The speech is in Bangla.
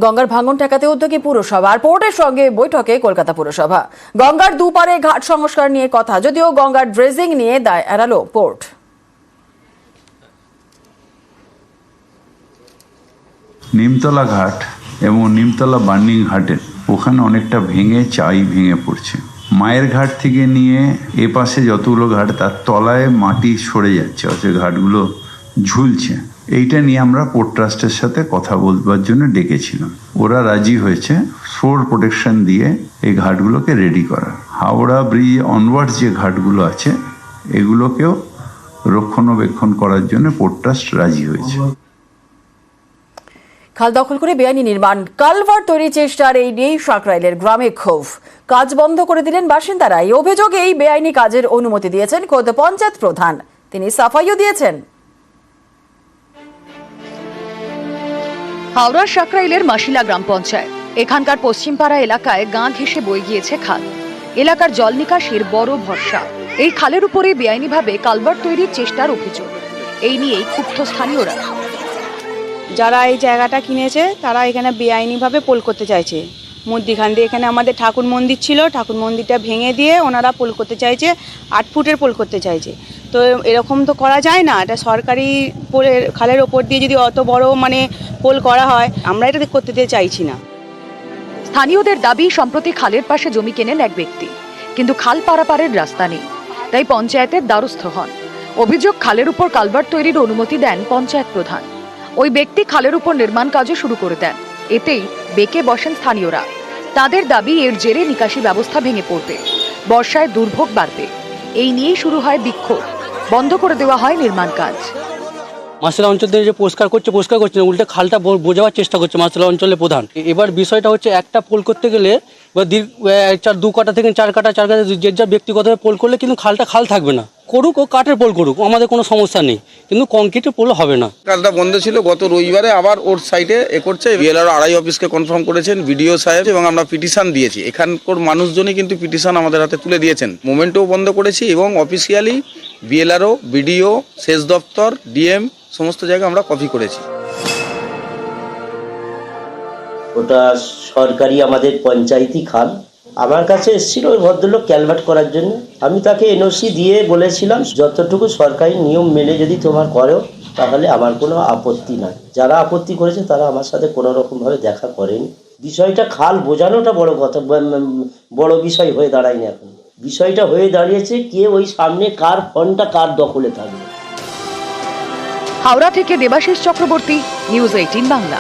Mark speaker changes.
Speaker 1: গঙ্গার ভাঙন ঠেকাতে উদ্যোগী পুরসভা আর পোর্টের সঙ্গে বৈঠকে কলকাতা পুরসভা। গঙ্গার দুপারে ঘাট সংস্কার নিয়ে কথা, যদিও গঙ্গার ড্রেজিং নিয়ে দায় এড়ালো পোর্ট।
Speaker 2: নিমতলা ঘাট এবং নিমতলা বার্নিং ঘাটের ওখানে অনেকটা ভেঙে পড়ছে। মায়ের ঘাট থেকে নিয়ে এ পাশে যতগুলো ঘাট তার তলায় মাটি সরে যাচ্ছে, অর্থাৎ ঘাটগুলো ঝুলছে। এইটা নিয়ে আমরা পোর্ট ট্রাস্টের সাথে কথা বলবার জন্য ডেকেছিলাম। ওরা রাজি হয়েছে শোর প্রোটেকশন দিয়ে এই ঘাটগুলোকে রেডি করা। হাওড়া ব্রিজ অনওয়ার্ডস যে ঘাটগুলো আছে এগুলোকেও রক্ষণাবেক্ষণ করার জন্য পোর্ট ট্রাস্ট রাজি হয়েছে।
Speaker 1: খাল দখল করে বেআইনি নির্মাণ, কালভার্ট তৈরির চেষ্টার এই নিয়েই সাঁকরাইলের গ্রামে ক্ষোভ। কাজ বন্ধ করে দিলেন বাসিন্দারা। এই অভিযোগে এই বেআইনি কাজের অনুমতি দিয়েছেন খোদ পঞ্চায়েত প্রধান, তিনি সাফাইও দিয়েছেন।
Speaker 3: হাওড়ার সাঁকরাইলের মাসিলা গ্রাম পঞ্চায়েত, এখানকার পশ্চিমপাড়া এলাকায় গাঁ ঘেঁষে বয়ে গিয়েছে খাল। এলাকার জল নিকাশির বড় ভরসা। এই খালের উপরে বেআইনিভাবে কালভার্ট তৈরির চেষ্টার অভিযোগ। এই নিয়েই ক্ষুব্ধ স্থানীয়রা।
Speaker 4: যারা এই জায়গাটা কিনেছে তারা এখানে বেআইনিভাবে পোল করতে চাইছে। মধ্যিখান দিয়ে এখানে আমাদের ঠাকুর মন্দির ছিল, ঠাকুর মন্দিরটা ভেঙে দিয়ে ওনারা পোল করতে চাইছে, 8 ফুটের পোল করতে চাইছে। তো এরকম তো করা যায় না, এটা সরকারি পোলের খালের ওপর দিয়ে যদি অত বড় পোল করা হয়, আমরা এটা করতে চাইছি না।
Speaker 3: স্থানীয়দের দাবি, সম্প্রতি খালের পাশে জমি কেনেন এক ব্যক্তি, কিন্তু খাল পারাপারের রাস্তা নেই, তাই পঞ্চায়েতের দ্বারস্থ হন। অভিযোগ, খালের উপর কালভার্ট তৈরির অনুমতি দেন পঞ্চায়েত প্রধান। ওই ব্যক্তি খালের উপর নির্মাণ কাজও শুরু করে দেন। এতেই বেঁকে বসেন স্থানীয়রা। তাদের দাবি, এর জেরে নিকাশি ব্যবস্থা ভেঙে পড়বে, বর্ষায় দুর্ভোগ বাড়বে। এই নিয়েই শুরু হয় বিক্ষোভ, বন্ধ করে দেওয়া হয় নির্মাণ কাজ।
Speaker 5: মাসলা অঞ্চল থেকে যে পরিষ্কার করছে না, উল্টে খালটা বোঝাবার চেষ্টা করছে মাসলা অঞ্চলের প্রধান। এবার বিষয়টা হচ্ছে, একটা পোল করতে গেলে বা 2 কাটা থেকে 4 কাটা যে যা ব্যক্তিগতভাবে পোল করলে কিন্তু খাল থাকবে না। করুক, ও কাঠের পোল করুক, আমাদের কোনো সমস্যা নেই, কিন্তু কংক্রিটের পোল হবে না।
Speaker 6: কালটা বন্ধ ছিল, গত রবিবারে আবার ওর সাইডে করছে। বিএলআর আড়াই অফিসকে কনফার্ম করেছেন বিডিও সাহেব, এবং আমরা পিটিশন দিয়েছি। এখানকার মানুষজনই কিন্তু পিটিশন আমাদের হাতে তুলে দিয়েছেন। মোমেন্টও বন্ধ করেছি এবং অফিসিয়ালি বিএলআরও, বিডিও, সেচ দপ্তর, ডিএম সমস্ত জায়গায় আমরা কপি করেছি।
Speaker 7: ওটা সরকারি আমাদের পঞ্চায়েতি খাল। আমার কাছে এসেছিল ওই ভদ্রলোক ক্যালভার্ট করার জন্য। আমি তাকে এনওসি দিয়ে বলেছিলাম, যতটুকু সরকারি নিয়ম মেনে যদি তোমার করো তাহলে আমার কোনো আপত্তি নাই। যারা আপত্তি করেছে তারা আমার সাথে কোনো রকমভাবে দেখা করেনি। বিষয়টা খাল বোঝানোটা বড় কথা, বড় বিষয় হয়ে দাঁড়ায়নি। এখন বিষয়টা হয়ে দাঁড়িয়েছে কে ওই সামনে কার ফোনটা কার দখলে থাকবে।
Speaker 3: হাওড়া থেকে দেবাশিস চক্রবর্তী, নিউজ 18 বাংলা।